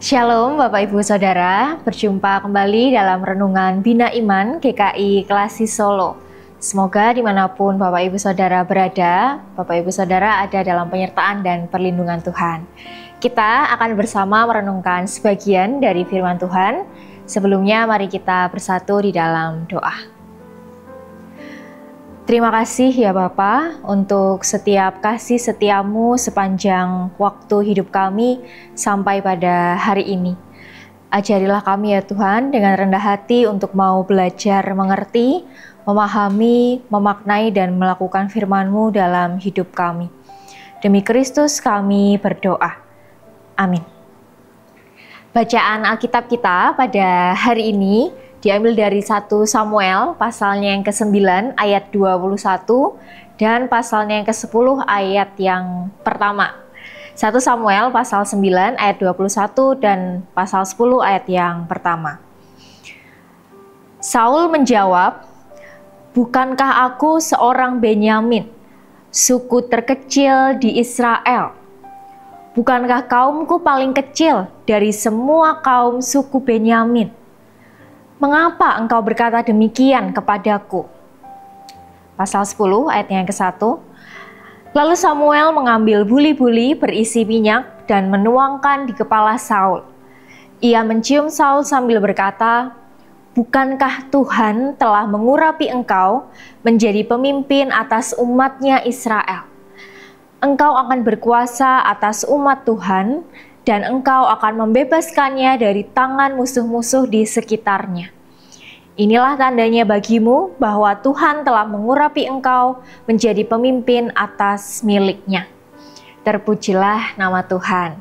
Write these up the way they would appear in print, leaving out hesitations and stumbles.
Shalom Bapak Ibu Saudara, berjumpa kembali dalam Renungan Bina Iman GKI Klasi Solo. Semoga dimanapun Bapak Ibu Saudara berada, Bapak Ibu Saudara ada dalam penyertaan dan perlindungan Tuhan. Kita akan bersama merenungkan sebagian dari firman Tuhan. Sebelumnya mari kita bersatu di dalam doa. Terima kasih ya Bapa untuk setiap kasih setiamu sepanjang waktu hidup kami sampai pada hari ini. Ajarilah kami ya Tuhan dengan rendah hati untuk mau belajar mengerti, memahami, memaknai dan melakukan firman-Mu dalam hidup kami. Demi Kristus kami berdoa. Amin. Bacaan Alkitab kita pada hari ini diambil dari 1 Samuel pasalnya yang ke-9 ayat 21 dan pasalnya yang ke-10 ayat yang pertama. 1 Samuel pasal 9 ayat 21 dan pasal 10 ayat yang pertama. Saul menjawab, "Bukankah aku seorang Benyamin, suku terkecil di Israel? Bukankah kaumku paling kecil dari semua kaum suku Benyamin? Mengapa engkau berkata demikian kepadaku?" Pasal 10 ayat yang ke-1. Lalu Samuel mengambil buli-buli berisi minyak dan menuangkan di kepala Saul. Ia mencium Saul sambil berkata, "Bukankah Tuhan telah mengurapi engkau menjadi pemimpin atas umatnya Israel? Engkau akan berkuasa atas umat Tuhan, dan engkau akan membebaskannya dari tangan musuh-musuh di sekitarnya. Inilah tandanya bagimu bahwa Tuhan telah mengurapi engkau menjadi pemimpin atas miliknya." Terpujilah nama Tuhan.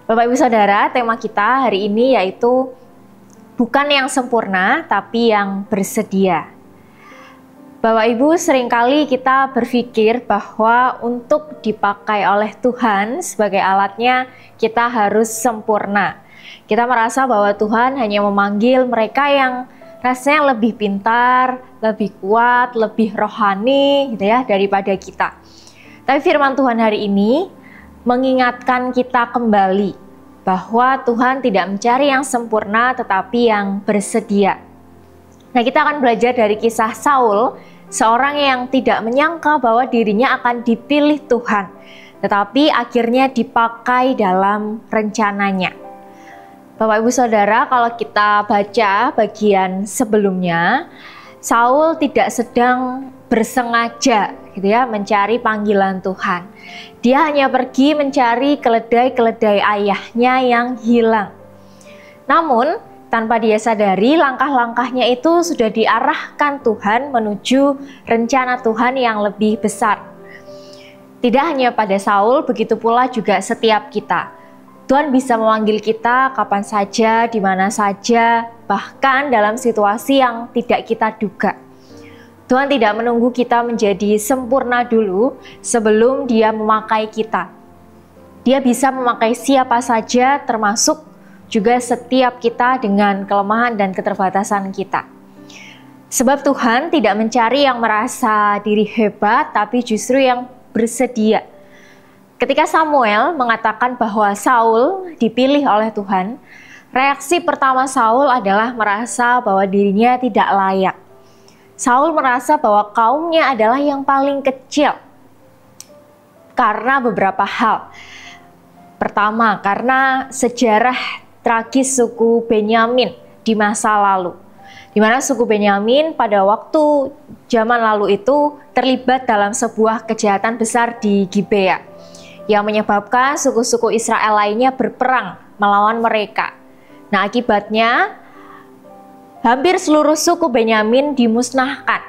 Bapak Ibu Saudara, tema kita hari ini yaitu bukan yang sempurna, tapi yang bersedia. Bapak Ibu, seringkali kita berpikir bahwa untuk dipakai oleh Tuhan sebagai alatnya, kita harus sempurna. Kita merasa bahwa Tuhan hanya memanggil mereka yang rasanya lebih pintar, lebih kuat, lebih rohani gitu ya daripada kita. Tapi firman Tuhan hari ini mengingatkan kita kembali bahwa Tuhan tidak mencari yang sempurna tetapi yang bersedia. Nah, kita akan belajar dari kisah Saul, seorang yang tidak menyangka bahwa dirinya akan dipilih Tuhan, tetapi akhirnya dipakai dalam rencananya. Bapak Ibu Saudara, kalau kita baca bagian sebelumnya, Saul tidak sedang bersengaja gitu ya mencari panggilan Tuhan. Dia hanya pergi mencari keledai-keledai ayahnya yang hilang. Namun tanpa dia sadari, langkah-langkahnya itu sudah diarahkan Tuhan menuju rencana Tuhan yang lebih besar. Tidak hanya pada Saul, begitu pula juga setiap kita. Tuhan bisa memanggil kita kapan saja, di mana saja, bahkan dalam situasi yang tidak kita duga. Tuhan tidak menunggu kita menjadi sempurna dulu sebelum Dia memakai kita. Dia bisa memakai siapa saja, termasuk juga setiap kita dengan kelemahan dan keterbatasan kita. Sebab Tuhan tidak mencari yang merasa diri hebat, tapi justru yang bersedia. Ketika Samuel mengatakan bahwa Saul dipilih oleh Tuhan, reaksi pertama Saul adalah merasa bahwa dirinya tidak layak. Saul merasa bahwa kaumnya adalah yang paling kecil karena beberapa hal. Pertama, karena sejarah tragis suku Benyamin di masa lalu, di mana suku Benyamin pada waktu zaman lalu itu terlibat dalam sebuah kejahatan besar di Gibea yang menyebabkan suku-suku Israel lainnya berperang melawan mereka. Nah, akibatnya hampir seluruh suku Benyamin dimusnahkan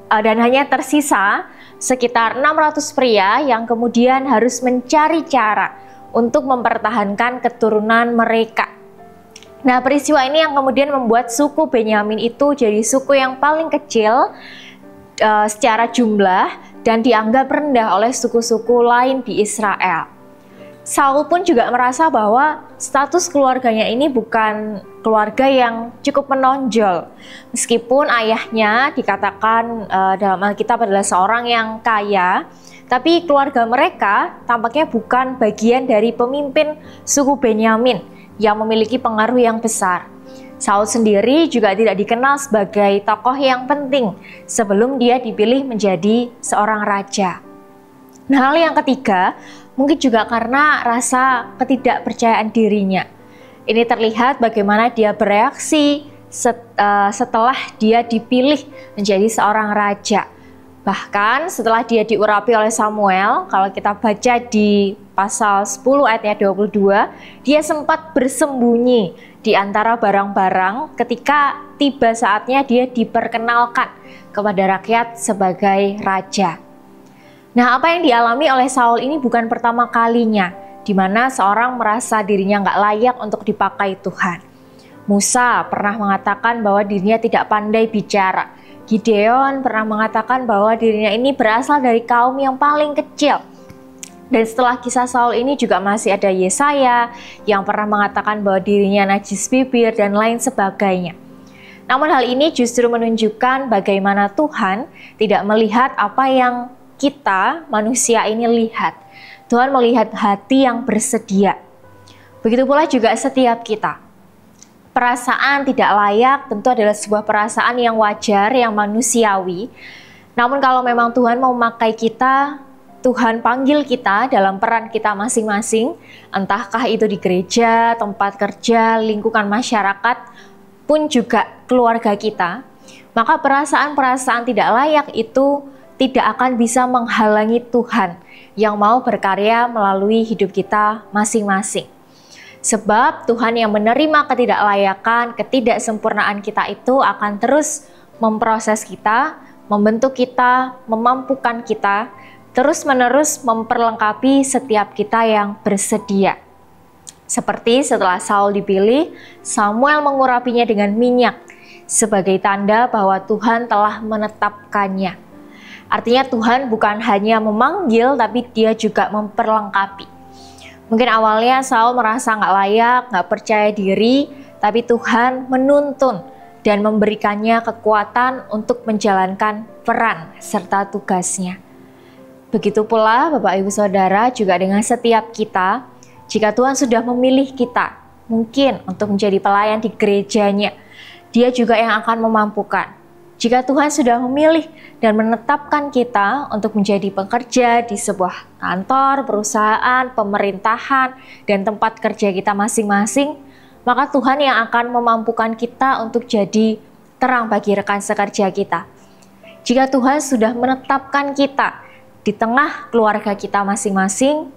dan hanya tersisa sekitar 600 pria yang kemudian harus mencari cara untuk mempertahankan keturunan mereka. Nah, peristiwa ini yang kemudian membuat suku Benyamin itu jadi suku yang paling kecil secara jumlah dan dianggap rendah oleh suku-suku lain di Israel. Saul pun juga merasa bahwa status keluarganya ini bukan keluarga yang cukup menonjol. Meskipun ayahnya dikatakan dalam Alkitab adalah seorang yang kaya, tapi keluarga mereka tampaknya bukan bagian dari pemimpin suku Benyamin yang memiliki pengaruh yang besar. Saul sendiri juga tidak dikenal sebagai tokoh yang penting sebelum dia dipilih menjadi seorang raja. Nah, hal yang ketiga, mungkin juga karena rasa ketidakpercayaan dirinya. Ini terlihat bagaimana dia bereaksi setelah dia dipilih menjadi seorang raja. Bahkan setelah dia diurapi oleh Samuel, kalau kita baca di pasal 10 ayatnya 22, dia sempat bersembunyi di antara barang-barang ketika tiba saatnya dia diperkenalkan kepada rakyat sebagai raja. Nah, apa yang dialami oleh Saul ini bukan pertama kalinya, di mana seorang merasa dirinya nggak layak untuk dipakai Tuhan. Musa pernah mengatakan bahwa dirinya tidak pandai bicara. Gideon pernah mengatakan bahwa dirinya ini berasal dari kaum yang paling kecil. Dan setelah kisah Saul ini juga masih ada Yesaya yang pernah mengatakan bahwa dirinya najis bibir dan lain sebagainya. Namun hal ini justru menunjukkan bagaimana Tuhan tidak melihat apa yang kita manusia ini lihat. Tuhan melihat hati yang bersedia. Begitu pula juga setiap kita. Perasaan tidak layak tentu adalah sebuah perasaan yang wajar, yang manusiawi. Namun kalau memang Tuhan mau memakai kita, Tuhan panggil kita dalam peran kita masing-masing, entahkah itu di gereja, tempat kerja, lingkungan masyarakat, pun juga keluarga kita, maka perasaan-perasaan tidak layak itu tidak akan bisa menghalangi Tuhan yang mau berkarya melalui hidup kita masing-masing. Sebab Tuhan yang menerima ketidaklayakan, ketidaksempurnaan kita itu akan terus memproses kita, membentuk kita, memampukan kita, terus-menerus memperlengkapi setiap kita yang bersedia. Seperti setelah Saul dipilih, Samuel mengurapinya dengan minyak sebagai tanda bahwa Tuhan telah menetapkannya. Artinya Tuhan bukan hanya memanggil, tapi dia juga memperlengkapi. Mungkin awalnya Saul merasa nggak layak, nggak percaya diri, tapi Tuhan menuntun dan memberikannya kekuatan untuk menjalankan peran serta tugasnya. Begitu pula Bapak Ibu Saudara juga dengan setiap kita, jika Tuhan sudah memilih kita, mungkin untuk menjadi pelayan di gerejanya, Dia juga yang akan memampukan. Jika Tuhan sudah memilih dan menetapkan kita untuk menjadi pekerja di sebuah kantor, perusahaan, pemerintahan, dan tempat kerja kita masing-masing, maka Tuhan yang akan memampukan kita untuk jadi terang bagi rekan sekerja kita. Jika Tuhan sudah menetapkan kita di tengah keluarga kita masing-masing,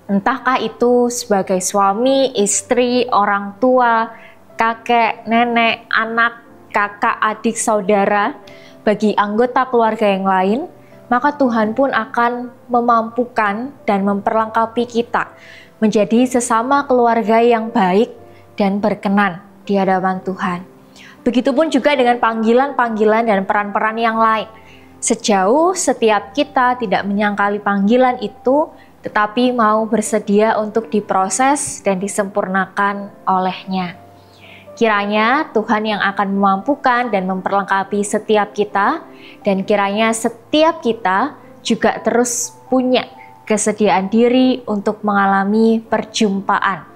entahkah itu sebagai suami, istri, orang tua, kakek, nenek, anak, kakak, adik, saudara, bagi anggota keluarga yang lain, maka Tuhan pun akan memampukan dan memperlengkapi kita menjadi sesama keluarga yang baik dan berkenan di hadapan Tuhan. Begitupun juga dengan panggilan-panggilan dan peran-peran yang lain. Sejauh setiap kita tidak menyangkali panggilan itu, tetapi mau bersedia untuk diproses dan disempurnakan olehnya. Kiranya Tuhan yang akan memampukan dan memperlengkapi setiap kita, dan kiranya setiap kita juga terus punya kesediaan diri untuk mengalami perjumpaan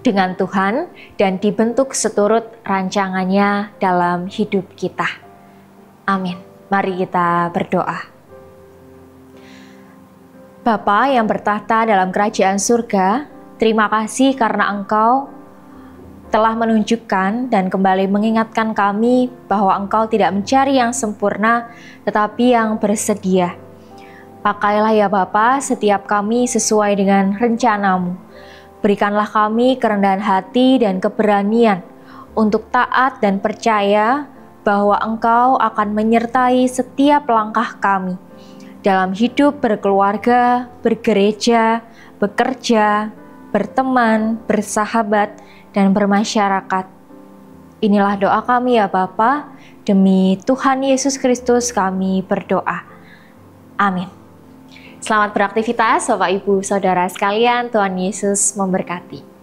dengan Tuhan dan dibentuk seturut rancangannya dalam hidup kita. Amin. Mari kita berdoa. Bapa yang bertahta dalam kerajaan surga, terima kasih karena Engkau telah menunjukkan dan kembali mengingatkan kami bahwa Engkau tidak mencari yang sempurna, tetapi yang bersedia. Pakailah ya Bapa setiap kami sesuai dengan rencana-Mu. Berikanlah kami kerendahan hati dan keberanian untuk taat dan percaya bahwa Engkau akan menyertai setiap langkah kami dalam hidup berkeluarga, bergereja, bekerja, berteman, bersahabat, dan bermasyarakat. Inilah doa kami ya Bapa, demi Tuhan Yesus Kristus kami berdoa. Amin. Selamat beraktivitas Bapak Ibu Saudara sekalian, Tuhan Yesus memberkati.